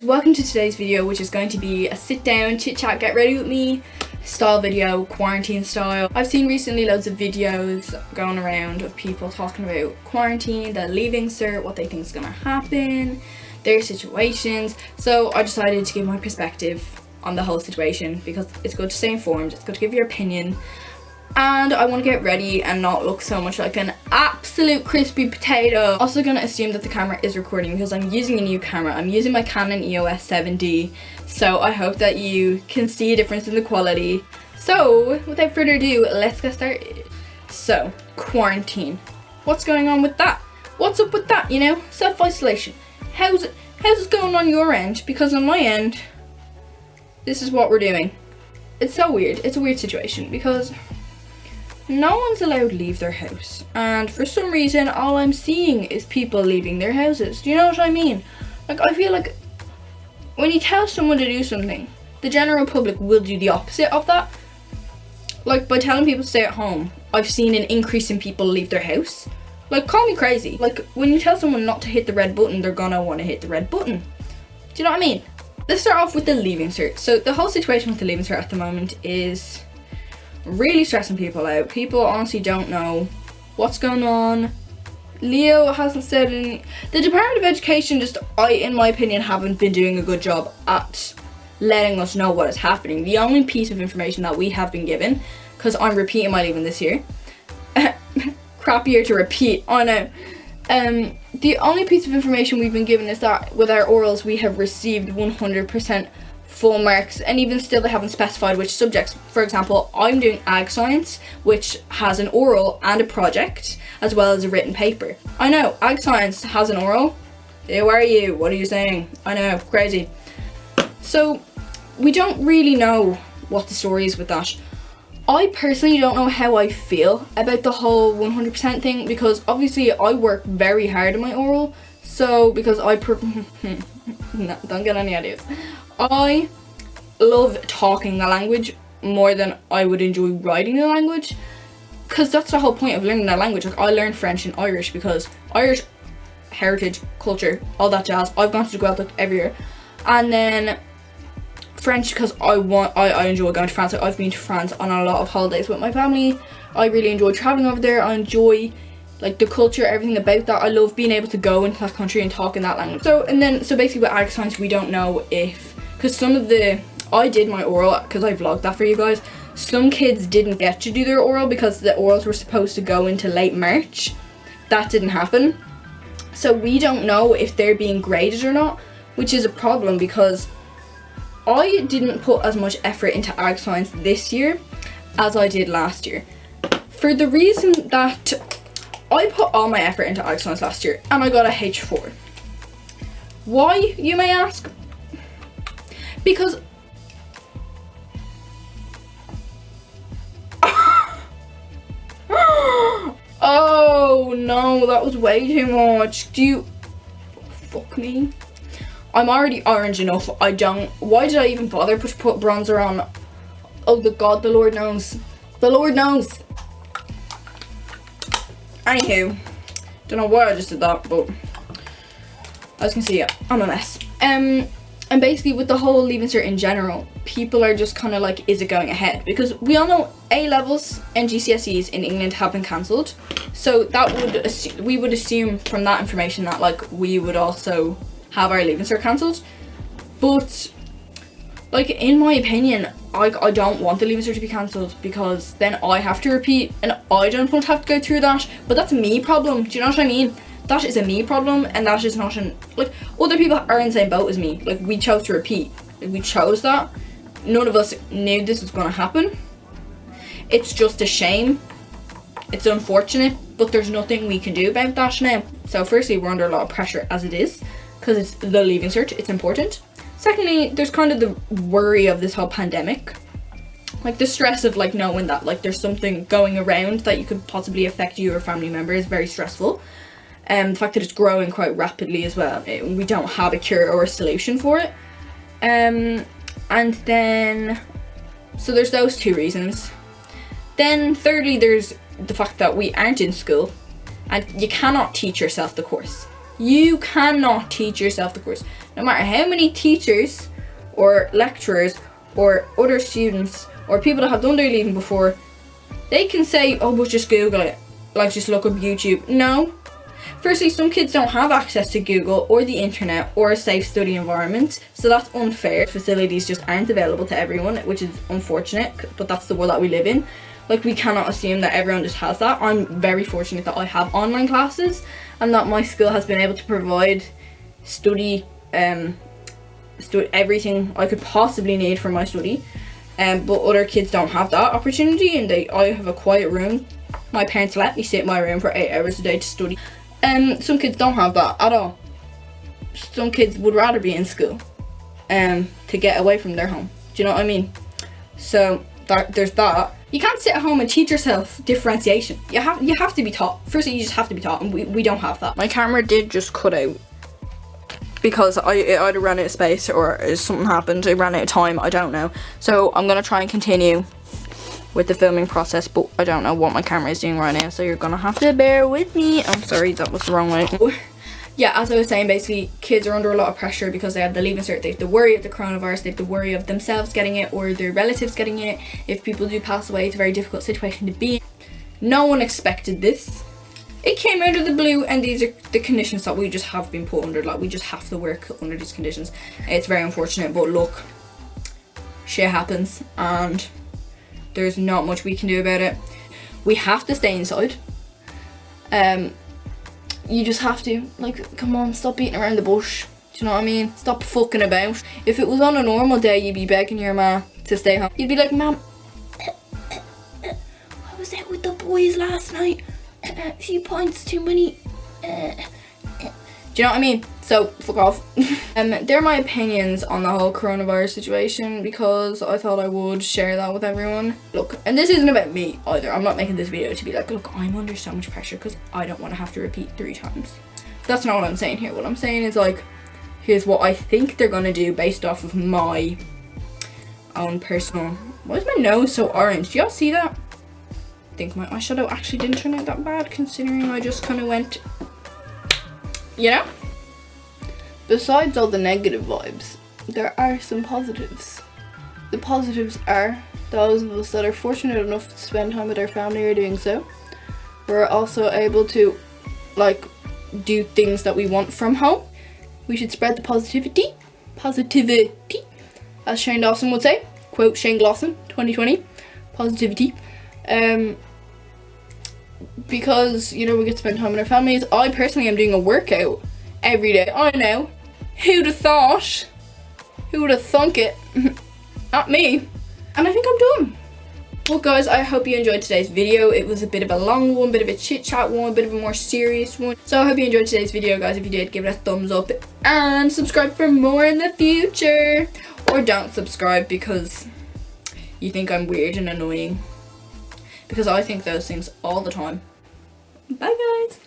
Welcome to today's video, which is going to be a sit down, chit chat, get ready with me style video, quarantine style. I've seen recently loads of videos going around of people talking about quarantine, the leaving cert, what they think is going to happen, their situations. So I decided to give my perspective on the whole situation because it's good to stay informed, it's good to give your opinion. And I want to get ready and not look so much like an absolute crispy potato. Also going to assume that the camera is recording because I'm using a new camera. I'm using my Canon EOS 7D. So I hope that you can see a difference in the quality. So without further ado, let's get started. So, quarantine. What's going on with that? What's up with that, you know? Self-isolation. How's it going on your end? Because on my end, this is what we're doing. It's so weird. It's a weird situation because no one's allowed to leave their house, and for some reason all I'm seeing is people leaving their houses. Do you know what I mean? Like, I feel like when you tell someone to do something, the general public will do the opposite of that. Like, by telling people to stay at home, I've seen an increase in people leave their house. Like, call me crazy. Like, when you tell someone not to hit the red button, they're gonna want to hit the red button. Do you know what I mean? Let's start off with the leaving cert. So the whole situation with the leaving cert at the moment is really stressing people out. People honestly don't know what's going on. Leo hasn't said any. The Department of Education just, in my opinion, haven't been doing a good job at letting us know what is happening. The only piece of information that we have been given, because I'm repeating my leaving this year. Crap year to repeat, I know. The only piece of information we've been given is that with our orals we have received 100% full marks, and even still they haven't specified which subjects. For example, I'm doing ag science, which has an oral and a project as well as a written paper. I know, ag science has an oral. Who are you? What are you saying? I know, crazy. So we don't really know what the story is with that. I personally don't know how I feel about the whole 100% thing, because obviously I work very hard in my oral. So because no, don't get any ideas. I love talking the language more than I would enjoy writing the language, because that's the whole point of learning that language. Like, I learned French and Irish because Irish heritage, culture, all that jazz. I've gone to the Gaelic every year, and then French because I enjoy going to France. Like, I've been to France on a lot of holidays with my family. I really enjoy traveling over there. I enjoy like the culture, everything about that. I love being able to go into that country and talk in that language. So basically with ag science, we don't know if, because I did my oral because I vlogged that for you guys. Some kids didn't get to do their oral because the orals were supposed to go into late March. That didn't happen. So we don't know if they're being graded or not, which is a problem because I didn't put as much effort into ag science this year as I did last year. For the reason that I put all my effort into ag science last year and I got a H4. Why, you may ask? Because oh no, that was way too much. Fuck me. I'm already orange enough. Why did I even bother to put bronzer on? Oh the God, the Lord knows. The Lord knows. Anywho, don't know why I just did that, but as you can see, I'm a mess. And basically with the whole leaving cert in general, people are just kind of like, is it going ahead? Because we all know A-levels and GCSEs in England have been cancelled. So that we would assume from that information that like we would also have our leaving cert cancelled. But like, in my opinion, I don't want the leaving cert to be cancelled because then I have to repeat and I don't want to have to go through that. But that's a me problem. Do you know what I mean? That is a me problem, and that is not like, other people are in the same boat as me. Like, we chose to repeat. Like, we chose that. None of us knew this was going to happen. It's just a shame. It's unfortunate, but there's nothing we can do about that now. So firstly, we're under a lot of pressure as it is, because it's the leaving cert, it's important. Secondly, there's kind of the worry of this whole pandemic. Like, the stress of like knowing that like there's something going around that you could possibly affect you or family member is very stressful. The fact that it's growing quite rapidly as well. We don't have a cure or a solution for it. And then, so there's those two reasons. Then thirdly, there's the fact that we aren't in school and you cannot teach yourself the course. You cannot teach yourself the course. No matter how many teachers or lecturers or other students or people that have done their leaving before, they can say, oh, but just Google it. Like, just look up YouTube. No. Firstly, some kids don't have access to Google or the internet or a safe study environment, so that's unfair. Facilities just aren't available to everyone, which is unfortunate, but that's the world that we live in. Like, we cannot assume that everyone just has that. I'm very fortunate that I have online classes and that my school has been able to provide study everything I could possibly need for my study. But other kids don't have that opportunity, and I have a quiet room. My parents let me sit in my room for 8 hours a day to study. Some kids don't have that at all. Some kids would rather be in school to get away from their home. Do you know what I mean? So there's that. You can't sit at home and teach yourself differentiation. You have to be taught. Firstly, you just have to be taught, and we don't have that. My camera did just cut out because it either ran out of space or something happened. It ran out of time. I don't know. So I'm gonna try and continue with the filming process, but I don't know what my camera is doing right now, so you're gonna have to bear with me. I'm sorry, that was the wrong way. Yeah, as I was saying, basically kids are under a lot of pressure because they have the leaving cert. They have to worry of the coronavirus, they have to worry of themselves getting it or their relatives getting it. If people do pass away, it's a very difficult situation to be in. No one expected this. It came out of the blue, and these are the conditions that we just have been put under. Like, we just have to work under these conditions. It's very unfortunate, but look, shit happens and there's not much we can do about it. We have to stay inside. You just have to. Like, come on, stop beating around the bush. Do you know what I mean? Stop fucking about. If it was on a normal day, you'd be begging your ma to stay home. You'd be like, Mom, I was out with the boys last night. A few pints too many. Do you know what I mean? So, fuck off. They're my opinions on the whole coronavirus situation because I thought I would share that with everyone. Look, and this isn't about me either. I'm not making this video to be like, look, I'm under so much pressure because I don't want to have to repeat 3 times. That's not what I'm saying here. What I'm saying is, like, here's what I think they're gonna do based off of my own personal... Why is my nose so orange? Do y'all see that? I think my eyeshadow actually didn't turn out that bad considering I just kind of went... You know? Besides all the negative vibes, there are some positives. The positives are those of us that are fortunate enough to spend time with our family are doing so. We're also able to, like, do things that we want from home. We should spread the positivity, as Shane Dawson would say. Quote Shane Dawson, 2020, positivity. Because, you know, we get to spend time with our families. I personally am doing a workout every day. I know. Who'd have thought? Who would have thunk it? Not me. And I think I'm done. Well, guys, I hope you enjoyed today's video. It was a bit of a long one, bit of a chit chat one, a bit of a more serious one. So I hope you enjoyed today's video, guys. If you did, give it a thumbs up and subscribe for more in the future. Or don't subscribe because you think I'm weird and annoying. Because I think those things all the time. Bye, guys.